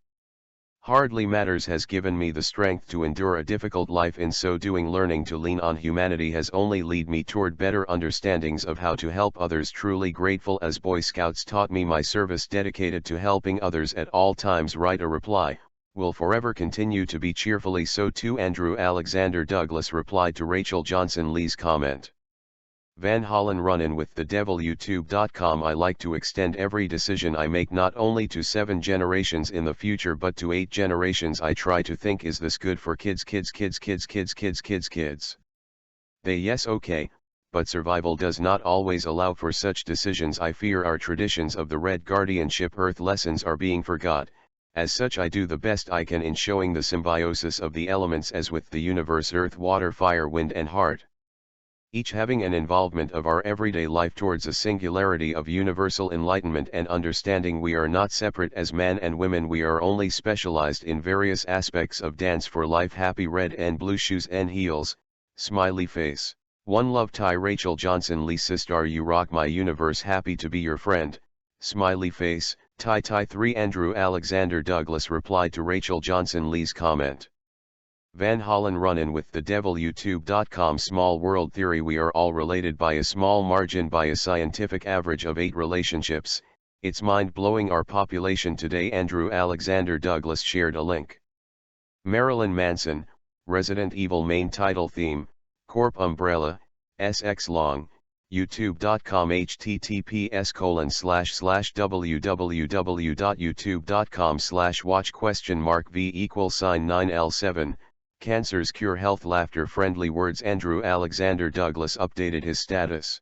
hardly matters, has given me the strength to endure a difficult life. In so doing, learning to lean on humanity has only led me toward better understandings of how to help others. Truly grateful as Boy Scouts taught me, my service dedicated to helping others at all times. Write a reply, will forever continue to be cheerfully so too. Andrew Alexander Douglas replied to Rachel Johnson Lee's comment. Van Hollen Runnin' with the Devil. YouTube.com. I like to extend every decision I make not only to 7 generations in the future but to 8 generations. I try to think, is this good for kids? They yes, okay, but survival does not always allow for such decisions. I fear our traditions of the Red Guardianship Earth lessons are being forgot. As such, I do the best I can in showing the symbiosis of the elements as with the universe: earth, water, fire, wind and heart. Each having an involvement of our everyday life towards a singularity of universal enlightenment and understanding. We are not separate as man and women, we are only specialized in various aspects of dance for life. Happy red and blue shoes and heels, smiley face. One, love tie Rachel Johnson Lee. Sister, you rock my universe, happy to be your friend, smiley face. Tie 3, Andrew Alexander Douglas replied to Rachel Johnson Lee's comment. Van Hollen Runnin' with the Devil. YouTube.com. Small world theory. We are all related by a small margin, by a scientific average of 8 relationships. It's mind-blowing, our population today. Andrew Alexander Douglas shared a link. Marilyn Manson, Resident Evil main title theme, Corp Umbrella, SX Long, youtube.com. https://www.youtube.com/watch?v=9L7 Cancer's Cure Health Laughter Friendly Words. Andrew Alexander Douglas updated his status.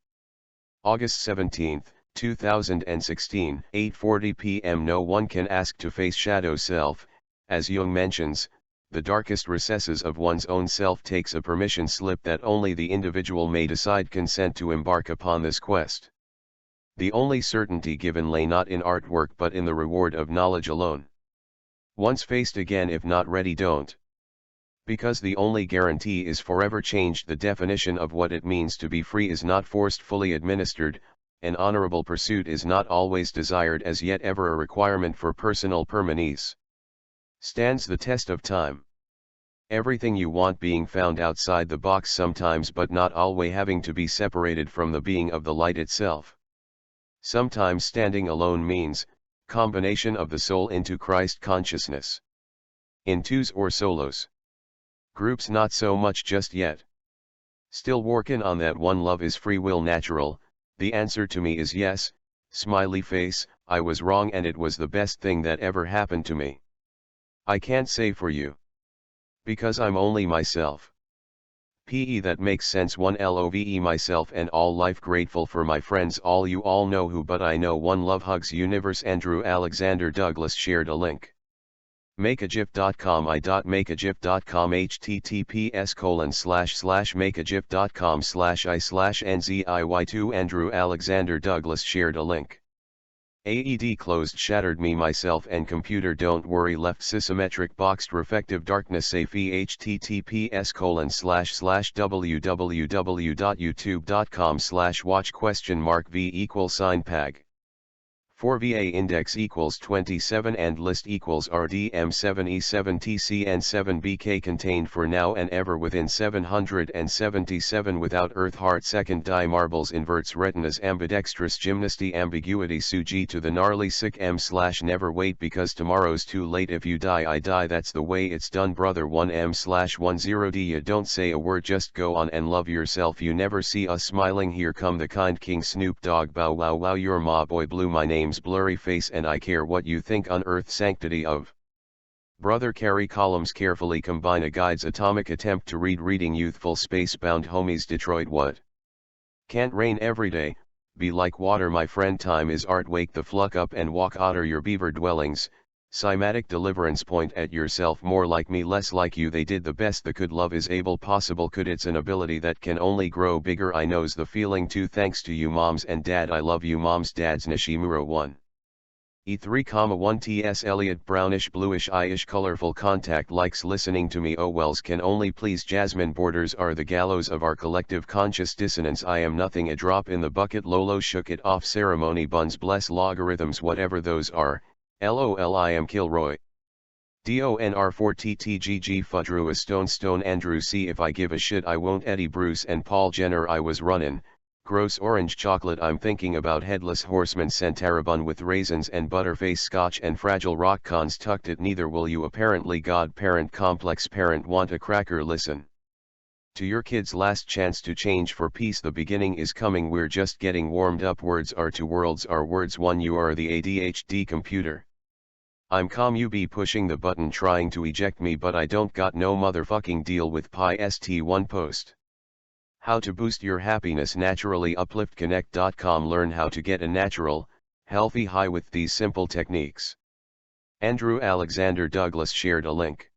August 17, 2016, 8:40 p.m. No one can ask to face shadow self. As Jung mentions, the darkest recesses of one's own self takes a permission slip that only the individual may decide consent to embark upon this quest. The only certainty given lay not in artwork but in the reward of knowledge alone. Once faced again, if not ready, don't. Because the only guarantee is forever changed. The definition of what it means to be free is not forcefully administered. An honorable pursuit is not always desired, as yet ever a requirement for personal permanence. Stands the test of time. Everything you want being found outside the box sometimes, but not always having to be separated from the being of the light itself. Sometimes standing alone means combination of the soul into Christ consciousness. In twos or solos. Groups not so much just yet. Still workin' on that one. Love is free will natural. The answer to me is yes, smiley face. I was wrong and it was the best thing that ever happened to me. I can't say for you. Because I'm only myself. That makes sense. 1 love myself and all life. Grateful for my friends, all you all know who, but I know one. Love, hugs universe. Andrew Alexander Douglas shared a link. makeagif.com i.makeagif.com https://makeagif.com/i/nziy2 Andrew Alexander Douglas shared a link. AED closed shattered me myself and computer don't worry left sysymmetric boxed reflective darkness safe https://www.youtube.com/watch?v=pag 4VA index equals 27 and list equals RDM7E7TCN7BK contained for now and ever within 777 without earth heart second die marbles inverts retinas ambidextrous gymnasty ambiguity suji to the gnarly sick m/never wait because tomorrow's too late if you die I die that's the way it's done brother 1m/10d you don't say a word just go on and love yourself you never see us smiling here come the kind king Snoop Dogg bow wow wow your ma boy blue my name's blurry face and I care what you think unearth sanctity of brother carry columns carefully combine a guide's atomic attempt to read reading youthful space-bound homies Detroit what can't rain every day be like water my friend time is art wake the fluck up and walk otter your beaver dwellings cymatic deliverance point at yourself more like me less like you they did the best they could love is able possible could it's an ability that can only grow bigger I knows the feeling too thanks to you moms and dad I love you moms dads Nishimura 1 E3,1 T.S. Elliot brownish bluish eye-ish colorful contact likes listening to me oh wells can only please Jasmine borders are the gallows of our collective conscious dissonance I am nothing a drop in the bucket Lolo shook it off ceremony buns bless logarithms whatever those are LOL I am Kilroy. DONR4TTGG Fudrew a stone Andrew see if I give a shit I won't Eddie Bruce and Paul Jenner I was runnin', gross orange chocolate I'm thinking about headless horseman Santarabun with raisins and butterface scotch and fragile rock cons tucked it neither will you apparently godparent complex parent want a cracker listen. To your kids last chance to change for peace the beginning is coming we're just getting warmed up words are two worlds are words one you are the ADHD computer. I'm calm you be pushing the button trying to eject me but I don't got no motherfucking deal with pi st1 post. How to boost your happiness naturally upliftconnect.com learn how to get a natural, healthy high with these simple techniques. Andrew Alexander Douglas shared a link.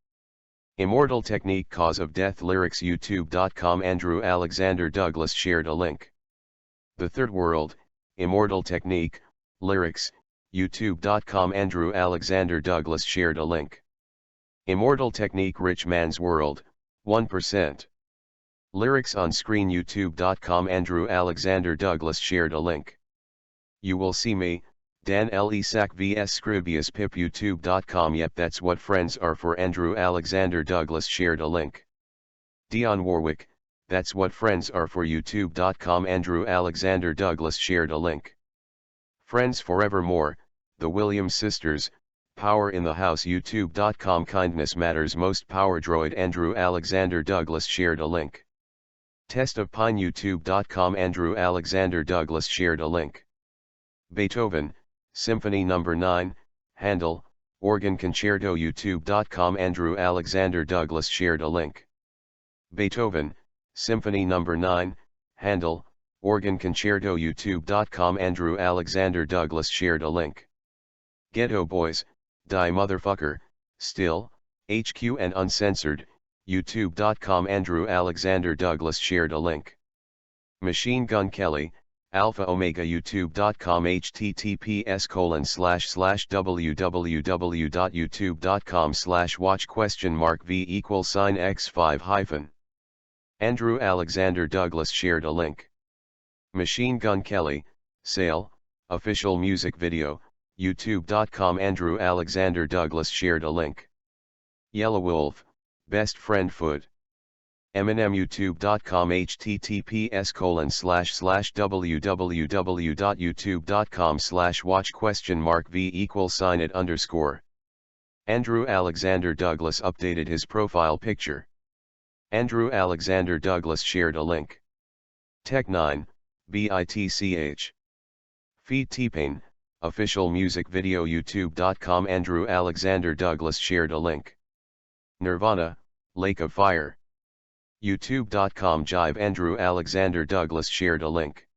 Immortal Technique Cause of Death Lyrics youtube.com Andrew Alexander Douglas shared a link. The Third World, Immortal Technique, Lyrics, youtube.com Andrew Alexander Douglas shared a link. Immortal Technique Rich Man's World, 1%. Lyrics on screen youtube.com Andrew Alexander Douglas shared a link. You Will See Me, Dan L. Isak vs Scribius Pip youtube.com Yep that's what friends are for Andrew Alexander Douglas shared a link. Dionne Warwick, That's What Friends Are for youtube.com Andrew Alexander Douglas shared a link. Friends Forevermore, The Williams Sisters, Power in the House youtube.com Kindness Matters Most Power Droid Andrew Alexander Douglas shared a link. Test of Pine youtube.com Andrew Alexander Douglas shared a link. Beethoven, Symphony No. 9, Handel, Organ Concerto youtube.com Andrew Alexander Douglas shared a link. Beethoven, Symphony No. 9, Handel, Organ Concerto youtube.com Andrew Alexander Douglas shared a link. Ghetto Boys, Die Motherfucker, Still, HQ and Uncensored, youtube.com Andrew Alexander Douglas shared a link. Machine Gun Kelly, Alpha Omega youtube.com https://www.youtube.com/watch?v=x5-. Andrew Alexander Douglas shared a link. Machine Gun Kelly, Sale, Official Music Video, youtube.com Andrew Alexander Douglas shared a link. Yellow Wolf, Best Friend Foot. Eminem youtube.com https://www.youtube.com/watch?v=it_. Andrew Alexander Douglas updated his profile picture. Andrew Alexander Douglas shared a link. Tech9, BITCH. Feed T-Pain, Official Music Video youtube.com Andrew Alexander Douglas shared a link. Nirvana, Lake of Fire. youtube.com Jive Andrew Alexander Douglas shared a link.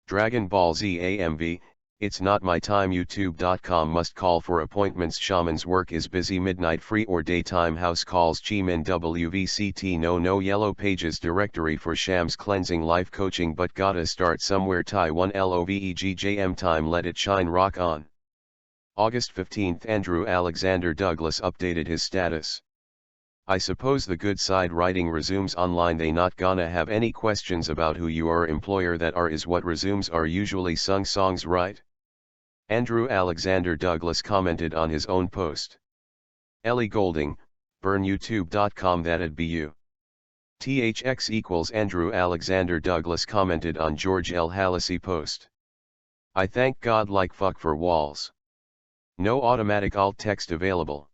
Dragon Ball Z AMV, It's not my time. YouTube.com must call for appointments. Shaman's work is busy. Midnight free or daytime house calls. Chimin WVCT. No yellow pages directory for shams cleansing life coaching, but gotta start somewhere. Taiwan LOVEGJM time. Let it shine. Rock on. August 15, Andrew Alexander Douglas updated his status. I suppose the good side writing resumes online. They not gonna have any questions about who you are. Employer that are is what resumes are usually sung songs, right? Andrew Alexander Douglas commented on his own post. Ellie Golding, burn youtube.com, that'd be you. THX equals Andrew Alexander Douglas commented on George L. Hallisey post. I thank God like fuck for walls. No automatic alt text available.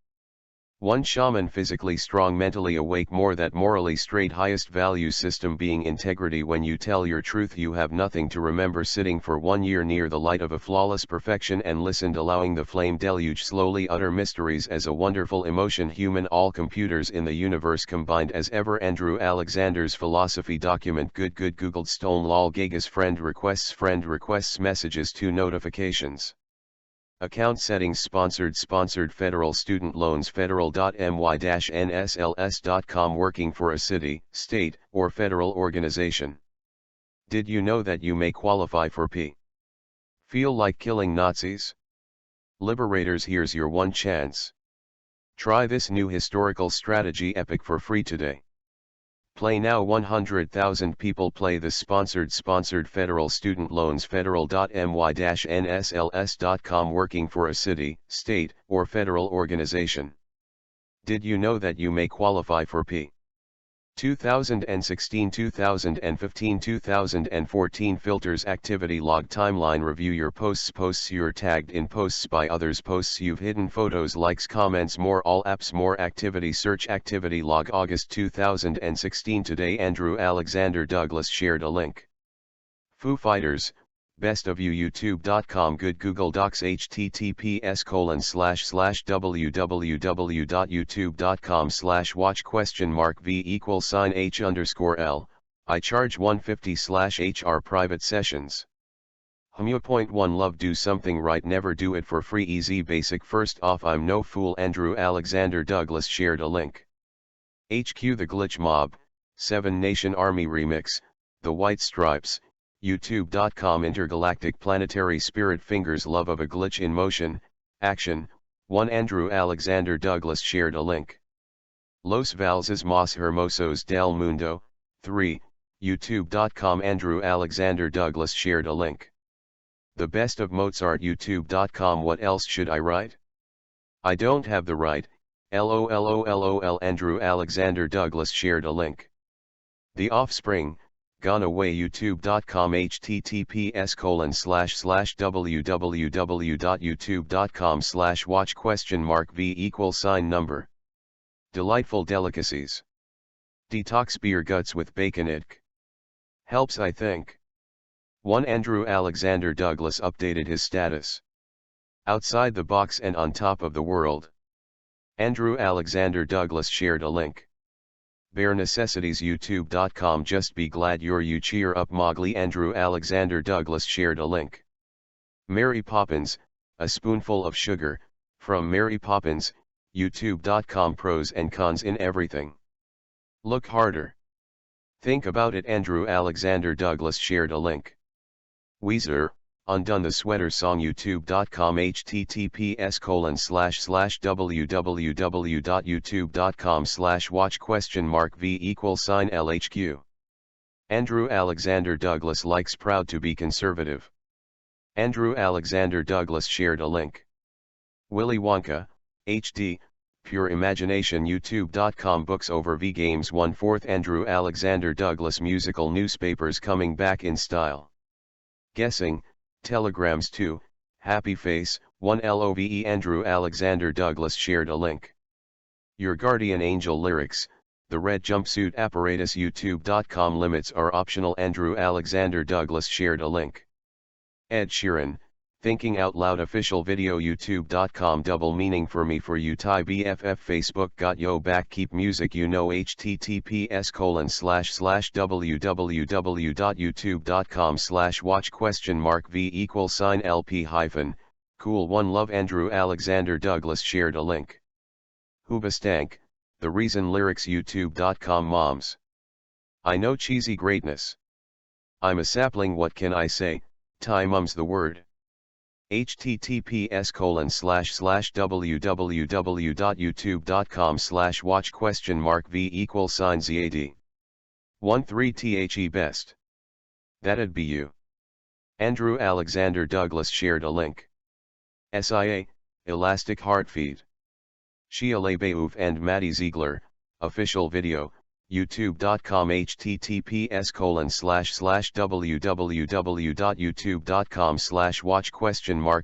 One shaman physically strong, mentally awake, more that morally straight, highest value system being integrity. When you tell your truth you have nothing to remember. Sitting for 1 year near the light of a flawless perfection and listened, allowing the flame deluge slowly. Utter mysteries as a wonderful emotion. Human, all computers in the universe combined as ever. Andrew Alexander's philosophy document. Good googled stone lol gagas friend requests messages to notifications. Account settings. Sponsored federal student loans. federal.my-nsls.com. Working for a city, state, or federal organization. Did you know that you may qualify for P? Feel like killing Nazis? Liberators, here's your one chance. Try this new historical strategy epic for free today. Play now. 100,000 people play the sponsored federal student loans. federal.my-nsls.com. Working for a city, state, or federal organization. Did you know that you may qualify for P? 2016, 2015, 2014 filters. Activity log. Timeline. Review your posts you're tagged in, posts by others, posts you've hidden, photos, likes, comments, more. All apps, more activity. Search activity log. August 2016. Today Andrew Alexander Douglas shared a link. Foo Fighters, Best of You. youtube.com. Good Google Docs. https://www.youtube.com/watch?v=h_l. I charge $150/HR private sessions. Point 1 Love. Do something right, never do it for free. Easy basic. First off, I'm no fool. Andrew Alexander Douglas shared a link. HQ The Glitch Mob, 7 Nation Army Remix, The White Stripes, youtube.com. Intergalactic Planetary Spirit Fingers. Love of a Glitch in Motion, Action, 1 Andrew Alexander Douglas shared a link. Los Valses Más Hermosos del Mundo, 3, youtube.com. Andrew Alexander Douglas shared a link. The Best of Mozart. youtube.com. What else should I write? I don't have the right, LOL. Andrew Alexander Douglas shared a link. The Offspring, Gone Away. youtube.com. https://www.youtube.com/watch?v=sign Delightful delicacies. Detox beer guts with bacon. It helps, I think. 1 Andrew Alexander Douglas updated his status. Outside the box and on top of the world. Andrew Alexander Douglas shared a link. Bare Necessities. youtube.com. Just be glad you cheer up Mowgli. Andrew Alexander Douglas shared a link. Mary Poppins, A Spoonful of Sugar, from Mary Poppins, youtube.com. Pros and cons in everything. Look harder. Think about it. Andrew Alexander Douglas shared a link. Weezer, Undone the Sweater Song. youtube.com. https://www.youtube.com/watch?v=LHQ. Andrew Alexander Douglas likes Proud to be Conservative. Andrew Alexander Douglas shared a link. Willy Wonka, HD, Pure Imagination. youtube.com. Books over V Games 1/4. Andrew Alexander Douglas. Musical newspapers coming back in style. Guessing, Telegrams 2, Happy Face, 1 LOVE. Andrew Alexander Douglas shared a link. Your Guardian Angel lyrics, The Red Jumpsuit Apparatus. youtube.com. Limits are optional. Andrew Alexander Douglas shared a link. Ed Sheeran, Thinking Out Loud official video youtube.com double meaning for me for you Thai BFF Facebook got yo back keep music you know https://www.youtube.com/watch v =LP hyphen, cool one love Andrew Alexander Douglas shared a link. Hoobastank, the reason lyrics youtube.com moms. I know cheesy greatness. I'm a sapling what can I say, Thai mums the word. https://www.youtube.com/watch v =ZAD. 13 The best. That'd be you. Andrew Alexander Douglas shared a link. SIA, Elastic Heartfeed. Shia LaBeouf and Maddie Ziegler, official video, youtube.com https://www.youtube.com/watch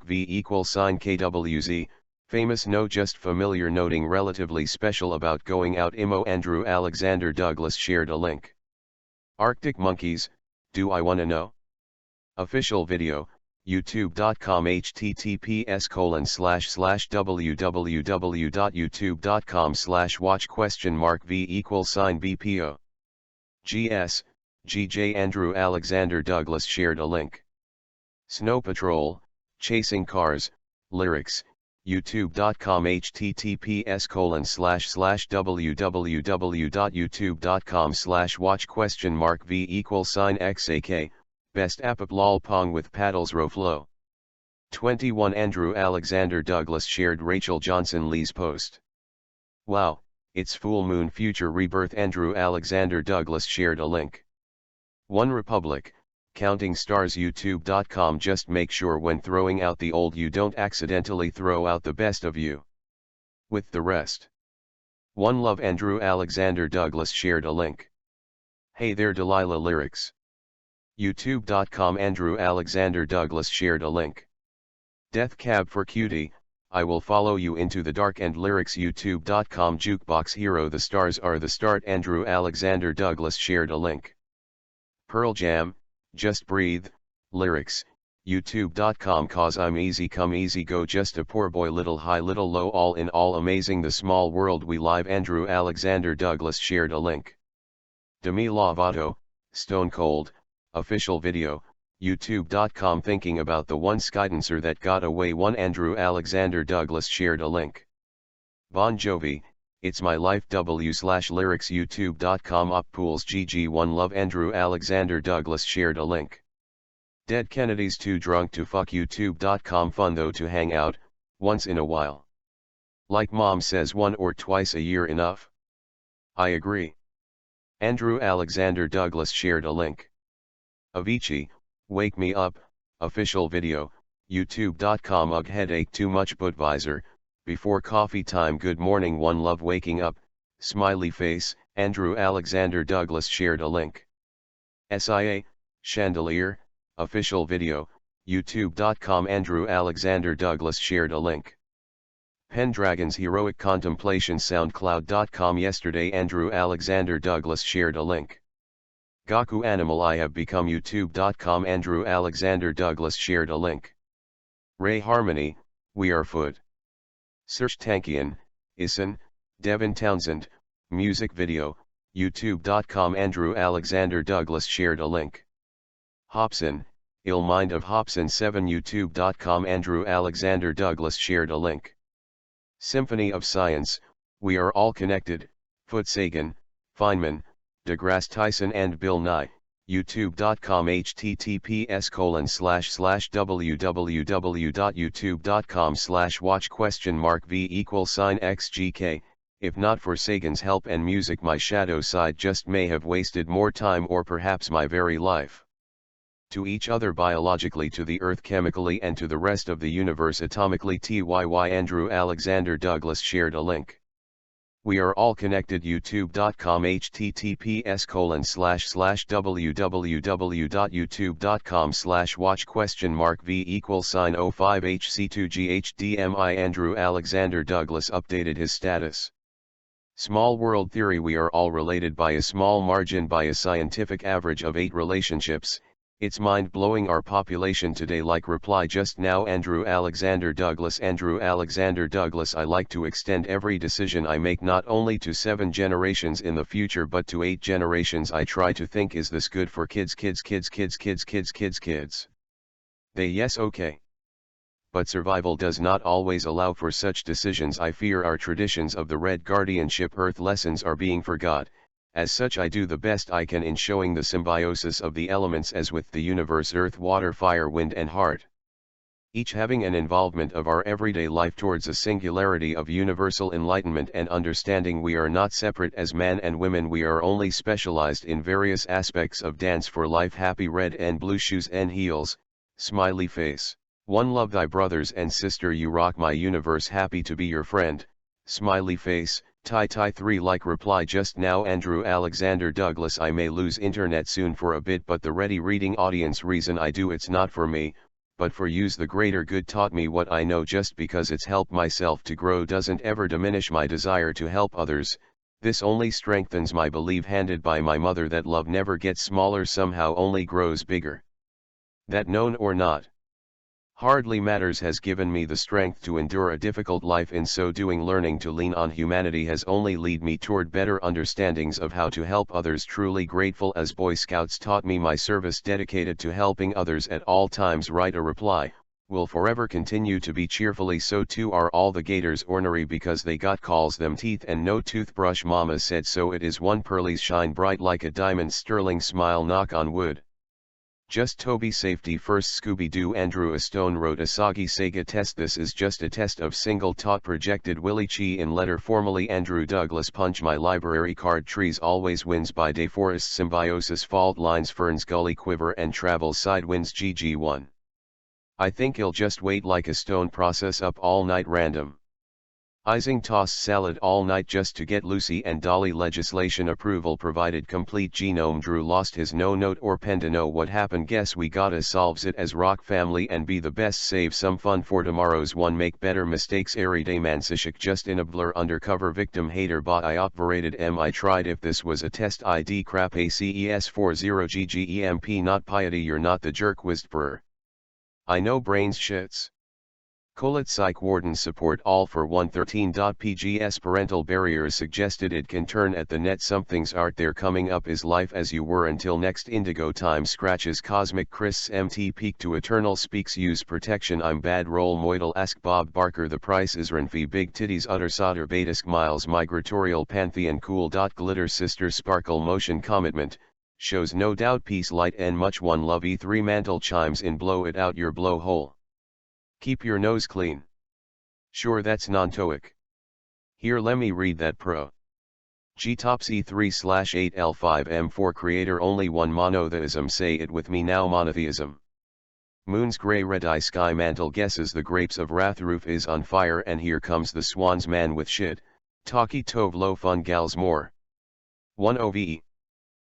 v =KWZ, famous no just familiar noting relatively special about going out imo Andrew Alexander Douglas shared a link. Arctic Monkeys, Do I Wanna Know? Official video, youtube.com https://www.youtube.com/watch v =BPO. GS, GJ Andrew Alexander Douglas shared a link. Snow Patrol, Chasing Cars, lyrics, youtube.com https://www.youtube.com/watch v =XAK, best apap lol pong with paddles row flow. 21 Andrew Alexander Douglas shared Rachel Johnson Lee's post. Wow, it's full moon future rebirth Andrew Alexander Douglas shared a link. One Republic, counting stars youtube.com just make sure when throwing out the old you don't accidentally throw out the best of you. With the rest. One Love Andrew Alexander Douglas shared a link. Hey there Delilah lyrics. youtube.com Andrew Alexander Douglas shared a link. Death Cab for Cutie, I Will Follow You Into the Dark and lyrics youtube.com Jukebox Hero The Stars Are the Start Andrew Alexander Douglas shared a link. Pearl Jam, Just Breathe, lyrics, youtube.com Cause I'm easy come easy go just a poor boy little high little low all in all amazing the small world we live Andrew Alexander Douglas shared a link. Demi Lovato, Stone Cold, official video, youtube.com Thinking about the one skydancer that got away one Andrew Alexander Douglas shared a link. Bon Jovi, It's My Life w/lyrics youtube.com Op Pools GG One Love Andrew Alexander Douglas shared a link. Dead Kennedys Too Drunk to Fuck youtube.com Fun though to hang out, once in a while. Like mom says one or twice a year enough. I agree. Andrew Alexander Douglas shared a link. Avicii, Wake Me Up, official video, youtube.com Ugh headache too much Budweiser, before coffee time good morning one love waking up, smiley face, Andrew Alexander Douglas shared a link. SIA, Chandelier, official video, youtube.com Andrew Alexander Douglas shared a link. Pendragon's Heroic Contemplation soundcloud.com Yesterday Andrew Alexander Douglas shared a link. Gaku Animal I Have Become youtube.com Andrew Alexander Douglas shared a link. Ray Harmony, We Are Food. Serj Tankian, Isan, Devin Townsend, music video, youtube.com Andrew Alexander Douglas shared a link. Hobson, Ill Mind of Hobson 7 youtube.com Andrew Alexander Douglas shared a link. Symphony of Science, We Are All Connected, Foot Sagan, Feynman, deGrasse Tyson and Bill Nye, youtube.com https://www.youtube.com/watch v =XGK, if not for Sagan's help and music my shadow side just may have wasted more time or perhaps my very life. To each other biologically to the earth chemically and to the rest of the universe atomically TYY Andrew Alexander Douglas shared a link. We Are All Connected youtube.com https://www.youtube.com/watch v =05 HC2GHDMI Andrew Alexander Douglas updated his status. Small world theory We are all related by a small margin by a scientific average of 8 relationships, It's mind-blowing our population today like reply just now Andrew Alexander Douglas I like to extend every decision I make not only to 7 generations in the future but to 8 generations I try to think is this good for kids. They yes okay. But survival does not always allow for such decisions. I fear our traditions of the Red Guardianship Earth lessons are being forgot. As such I do the best I can in showing the symbiosis of the elements as with the universe earth water fire wind and heart. Each having an involvement of our everyday life towards a singularity of universal enlightenment and understanding. We are not separate as man and women, we are only specialized in various aspects of dance for life. Happy red and blue shoes and heels, smiley face. One love thy brothers and sister, you rock my universe, happy to be your friend, smiley face. Tie 3 like reply just now Andrew Alexander Douglas I may lose internet soon for a bit but the ready reading audience reason I do it's not for me, but for you's the greater good taught me what I know just because it's helped myself to grow doesn't ever diminish my desire to help others, this only strengthens my belief handed by my mother that love never gets smaller somehow only grows bigger. That known or not hardly matters has given me the strength to endure a difficult life. In so doing learning to lean on humanity has only led me toward better understandings of how to help others. Truly grateful as Boy Scouts taught me my service dedicated to helping others at all times. Write a reply, will forever continue to be cheerfully so too are all the gators ornery because they got calls them teeth and no toothbrush. Mama said so it is one pearlies shine bright like a diamond sterling smile knock on wood. Just Toby safety first Scooby-Doo. Andrew A. Stone wrote a soggy Sega test. This is just a test of single taught projected Willie Chi in letter formally Andrew Douglas punch my library card trees always wins by day forest symbiosis fault lines ferns gully quiver and travel side winds GG1. I think he'll just wait like a stone process up all night random. Ising tossed salad all night just to get Lucy and Dolly legislation approval provided complete genome. Drew lost his no note or pen to know what happened. Guess we gotta solves it as rock family and be the best. Save some fun for tomorrow's one. Make better mistakes. Airy day Mansishik just in a blur undercover victim hater bot. I operated I tried if this was a test ID crap ACES 40 GGEMP not piety. You're not the jerk whisperer. I know brains shits. Colet Psych Warden support all for 113.pgs parental barriers suggested it can turn at the net. Something's art there coming up is life as you were until next indigo time scratches cosmic Chris MT peak to eternal speaks use protection I'm bad role model ask Bob Barker the price is Renfee big titties utter solder betask miles migratorial pantheon cool. Glitter sister sparkle motion commitment shows no doubt peace light and much one love E3 mantle chimes in blow it out your blowhole. Keep your nose clean. Sure that's non-toic. Here lemme read that pro. G-Tops E3/8L5M4 creator only one monotheism say it with me now monotheism. Moon's grey red-eye sky mantle guesses the grapes of wrath roof is on fire and here comes the swans man with shit, talkie tove low fun gals more. 1 OVE.